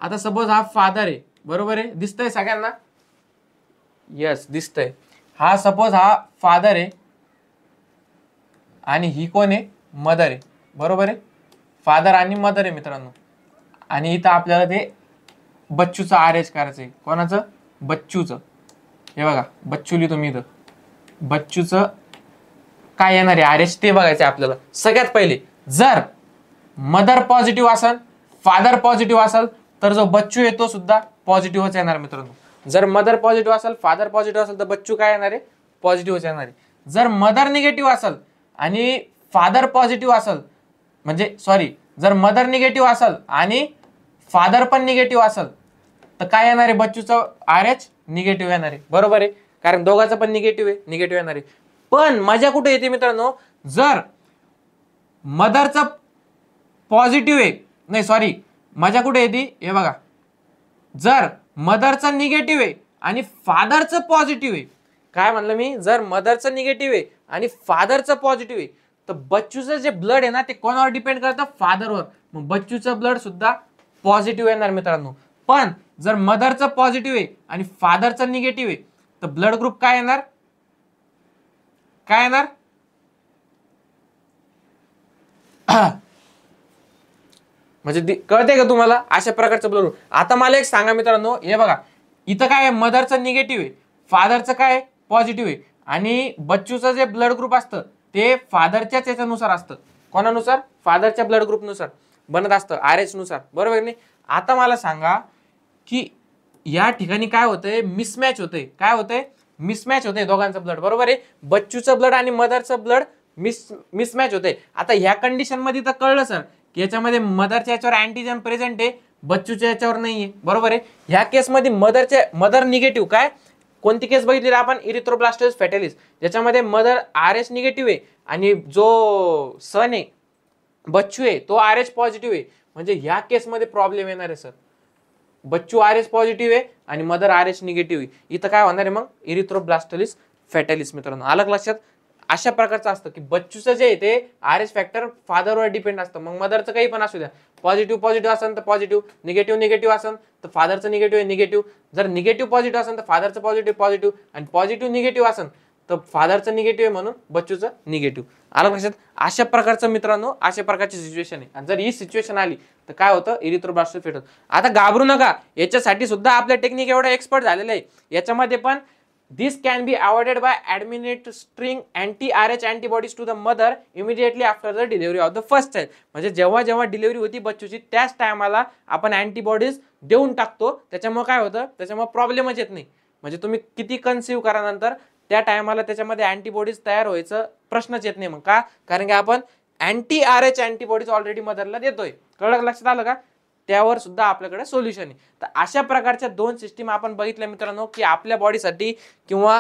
आता सपोज हा फादर आहे, बरोबर आहे, दिसतंय सगळ्यांना, यस दिसतंय, हा सपोज हा फादर आहे आणि ही कोण आहे, मदर आहे, बरोबर आहे, फादर आणि मदर आहे मित्रांनो. आणि इथं आपल्याला ते बच्चूचं आरेंज करायचं आहे. कोणाचं, बच्चूचं. हे बघा बच्चू लिहितो मी इथं, बच्चूचं काय येणार आहे आरेंज ते बघायचं आहे आपल्याला. सगळ्यात पहिले जर मदर पॉझिटिव्ह असेल, फादर पॉझिटिव्ह असेल, तर जो बच्चू आहे तो सुद्धा पॉझिटिव्हच येणार मित्रांनो. जर मदर पॉझिटिव्ह असेल, फादर पॉझिटिव्ह असेल, तर बच्चू काय येणार आहे, पॉझिटिव्हच येणार आहे. जर मदर निगेटिव्ह असेल आणि फादर पॉझिटिव्ह असेल, म्हणजे सॉरी, जर मदर निगेटिव्ह असेल आणि फादर पण निगेटिव्ह असेल, तर काय येणार आहे, बच्चूचं आरएच निगेटिव्ह येणार आहे, बरोबर आहे, कारण दोघांचं पण निगेटिव्ह आहे, निगेटिव्ह येणार आहे. पण मजा कुठे येते मित्रांनो, जर मदरचं पॉझिटिव्ह आहे, नाही सॉरी, मजा कुठे येते, हे बघा, जर मदरचं निगेटिव्ह आहे आणि फादरचं पॉझिटिव्ह आहे, काय म्हणलं मी, जर मदरचं निगेटिव्ह आहे आणि फादरचं पॉझिटिव्ह आहे, तर बच्चूचं जे ब्लड आहे ना ते कोणावर डिपेंड करतं, फादरवर. मग बच्चूचं ब्लड सुद्धा पॉझिटिव्ह येणार मित्रांनो. पण जर मदरचं पॉझिटिव्ह आहे आणि फादरचं निगेटिव्ह आहे, तर ब्लड ग्रुप काय येणार, काय येणार, म्हणजे कळते का तुम्हाला, अशा प्रकारचं ब्लड ग्रुप. आता मला एक सांगा मित्रांनो, हे बघा इथं काय आहे, मदरचं निगेटिव्ह आहे, फादरचं काय पॉझिटिव्ह आहे, आणि बच्चूचं जे ब्लड ग्रुप असतं ते फादरच्याच याच्यानुसार असतं. कोणानुसार, फादरच्या ब्लड ग्रुपनुसार बनत असतं, आरएच नुसार, बरोबर नाही. आता मला सांगा की या ठिकाणी काय होतंय, मिसमॅच होतंय, काय होतंय, मिसमॅच होतंय दोघांचं ब्लड, बरोबर आहे. बच्चूचं ब्लड आणि मदरचं ब्लड मिसमॅच होतंय. आता ह्या कंडिशन मध्ये तर कळलं सर की याच्यामध्ये मदरच्या याच्यावर अँटीजन प्रेझेंट आहे, बच्चूच्या याच्यावर नाहीये, बरोबर आहे. ह्या केसमध्ये मदर निगेटिव्ह, काय कोणती केस बघितली आपण, इरिथ्रोब्लास्टोसिस फॅटॅलिस, ज्याच्यामध्ये मदर आरएच निगेटिव्ह आहे आणि जो सन आहे बच्चू आहे तो आरएच पॉझिटिव्ह आहे. म्हणजे ह्या केसमध्ये प्रॉब्लेम येणार आहे सर, बच्चू आरएच पॉझिटिव्ह आहे आणि मदर आरएच निगेटिव्ह आहे. इथं काय होणार आहे मग, इरिथ्रोब्लास्टोसिस फॅटॅलिस. मित्रांनो अलग लक्षात, अशा प्रकारचं असतं की बच्चूचं जे आहे ते आरएच फॅक्टर फादरवर डिपेंड असतं. मग मदरचं काही पण असू द्या, पॉझिटिव्ह असेल तर पॉझिटिव्ह, निगेटिव्ह असेल तर फादरचं निगेटिव्ह, जर निगेटिव्ह पॉझिटिव्ह असेल तर फादरचं पॉझिटिव्ह, आणि पॉझिटिव्ह निगेटिव्ह असेल तर फादरचं निगेटिव्ह म्हणून बच्चूचं निगेटिव्ह. अलग लक्षात, अशा प्रकारचं मित्रांनो, अशा प्रकारची सिच्युएशन आहे. आणि जर ही सिच्युएशन आली तर काय होतं, इरिथ्रोब्लास्टोसिस फेटल. आता घाबरू नका, याच्यासाठी सुद्धा आपल्या टेक्निक एवढं एक्सपर्ट झालेलं आहे. याच्यामध्ये पण this can be avoided by administering anti-RH antibodies to the mother immediately after the delivery of the first child. म्हणजे जेव्हा डिलिव्हरी होती बच्चूची त्याच टायमाला आपण अँटीबॉडीज देऊन टाकतो, त्याच्यामुळे काय होतं, त्याच्यामुळे प्रॉब्लेमच येत नाही. म्हणजे तुम्ही किती कन्सिव्ह करा नंतर त्या टायमाला त्याच्यामध्ये अँटीबॉडीज तयार व्हायचं प्रश्नच येत नाही. मग का, कारण की आपण अँटी-RH अँटीबॉडीज ऑलरेडी मदरला देतोय. कळलं, लक्षात आलं का, त्यावर सुद्धा आपल्याकडे सोल्युशन आहे. तर अशा प्रकारच्या दोन सिस्टीम आपण बघितल्या मित्रांनो की आपल्या बॉडीसाठी किंवा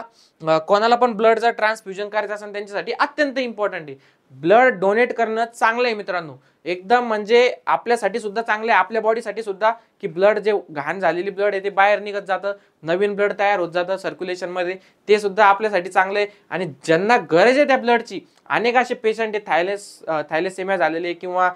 कोणाला पण ब्लड जर ट्रान्सफ्युजन करायचं असेल त्यांच्यासाठी अत्यंत इम्पॉर्टंट आहे. ब्लड डोनेट करणं चांगलं आहे मित्रांनो, एकदम म्हणजे आपल्यासाठी सुद्धा चांगलं आहे, आपल्या बॉडीसाठी सुद्धा, की ब्लड जे घाण झालेली ब्लड आहे ते बाहेर निघत जातं, नवीन ब्लड तयार होत जातं सर्क्युलेशन मध्ये, ते सुद्धा आपल्यासाठी चांगलं आहे. आणि ज्यांना गरज आहे त्या ब्लडची, अनेक असे पेशंट आहे थायलेसेमिया झालेले किंवा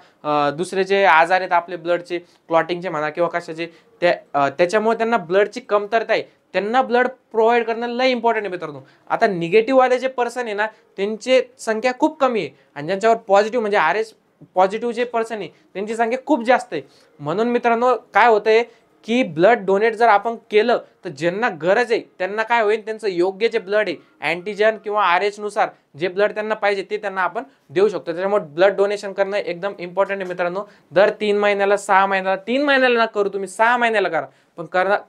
दुसरे जे आजार आहेत आपले ब्लडचे, क्लॉटिंगचे म्हणा किंवा कशाचे, त्याच्यामुळे त्यांना ब्लडची कमतरता आहे, त्यांना ब्लड प्रोव्हाइड करणं लय इम्पॉर्टंट आहे मित्रांनो. आता निगेटिव्ह वाले जे पर्सन आहे ना, त्यांची संख्या खूप कमी आहे, आणि ज्यांच्यावर पॉझिटिव्ह म्हणजे RH पॉझिटिव्ह जे पर्सन आहे त्यांची संख्या खूप जास्त आहे. म्हणून मित्रांनो काय होतंय की ब्लड डोनेट जर आपण केलं तर ज्यांना गरज आहे त्यांना काय होईल, त्यांचं योग्य जे ब्लड आहे अँटीजन किंवा RH नुसार जे ब्लड त्यांना पाहिजे ते त्यांना आपण देऊ शकतो. त्याच्यामुळे ब्लड डोनेशन करणं एकदम इम्पॉर्टंट आहे मित्रांनो. दर 3 महिन्याला, 6 महिन्याला, 3 महिन्याला ना करू तुम्ही, 6 महिन्याला करा, पण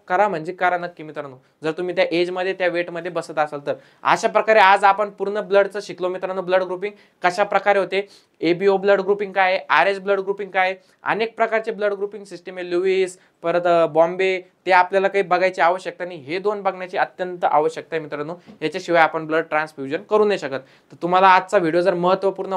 करा म्हणजे करा नक्की मित्रांनो, जर तुम्ही त्या एज मध्ये त्या वेट मध्ये बसत असाल तर. अशा प्रकारे आज आपण पूर्ण ब्लडचं शिकलो मित्रांनो. ब्लड ग्रुपिंग कशा प्रकारे होते, ABO ब्लड ग्रुपिंग काय आहे, RH ब्लड ग्रुपिंग काय आहे, अनेक प्रकारचे ब्लड ग्रुपिंग सिस्टीम आहे, लुईस परत बॉम्बे, ते आपल्याला काही बघायची आवश्यकता नाही, हे 2 बघण्याची अत्यंत आवश्यकता आहे मित्रांनो. याच्याशिवाय आपण ब्लड ट्रान्सफ्युजन करू नाही शकत. तर तुम्हाला आजचा व्हिडिओ जर महत्त्वपूर्ण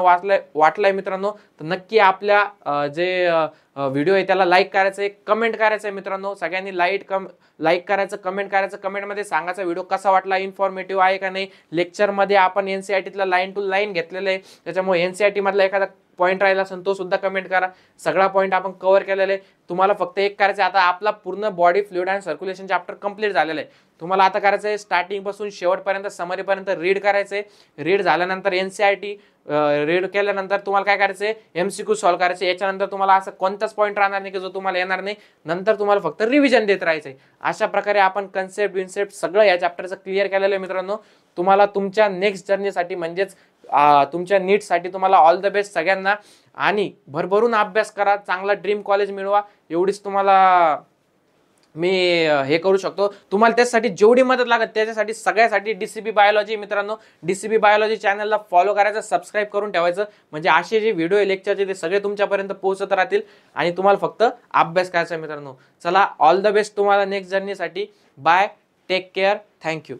वाटलाय मित्रांनो, तर नक्की आपल्या जे व्हिडिओ आहे त्याला लाईक करायचं आहे, कमेंट करायचं आहे मित्रांनो. सगळ्यांनी लाईक करायचं, कमेंट करायचं, कमेंटमध्ये सांगायचा व्हिडिओ कसा वाटला, इन्फॉर्मेटिव्ह आहे का नाही. लेक्चरमध्ये आपण NCERTला लाईन टू लाईन घेतलेलं आहे, त्याच्यामुळे NCERT मधला एखादा पॉईंट राहिला असेल तो सुद्धा कमेंट करा. सगळा पॉईंट आपण कव्हर केलेला आहे. तुम्हाला फक्त एक करायचं आहे, आता आपला पूर्ण body fluid and circulation chapter complete झालेला आहे. तुम्हाला आता करायचं आहे स्टार्टिंग पासून शेवटपर्यंत समरीपर्यंत रीड करायचं आहे. रीड झाल्यानंतर NCERT रीड केल्यानंतर तुम्हाला काय करायचं आहे, MCQ सॉल्व्ह करायचे. याच्यानंतर तुम्हाला असं कोणताच पॉईंट राहणार नाही की जो तुम्हाला येणार नाही, नंतर तुम्हाला फक्त रिव्हिजन देत राहायचं आहे. अशा प्रकारे आपण कन्सेप्ट सगळं या चॅप्टरचं क्लिअर केलेलं आहे मित्रांनो. तुम्हाला तुमच्या नेक्स्ट जर्नीसाठी म्हणजेच तुमच्या नीटसाठी तुम्हाला ऑल द बेस्ट सगळ्यांना, आणि भरभरून अभ्यास करा, चांगला ड्रीम कॉलेज मिळवा, एवढीच तुम्हाला मी हे करू शकतो. तुम्हाला त्यासाठी जेवढी मदत लागत त्याच्यासाठी सगळ्यासाठी DCB बायोलॉजी मित्रांनो, DCB बायोलॉजी चॅनलला फॉलो करायचं, सबस्क्राईब करून ठेवायचं, म्हणजे असे जे व्हिडिओ लेक्चरचे ते सगळे तुमच्यापर्यंत पोहोचत राहतील आणि तुम्हाला फक्त अभ्यास करायचा आहे मित्रांनो. चला, ऑल द बेस्ट तुम्हाला नेक्स्ट जर्नीसाठी. Bye, take care, thank you.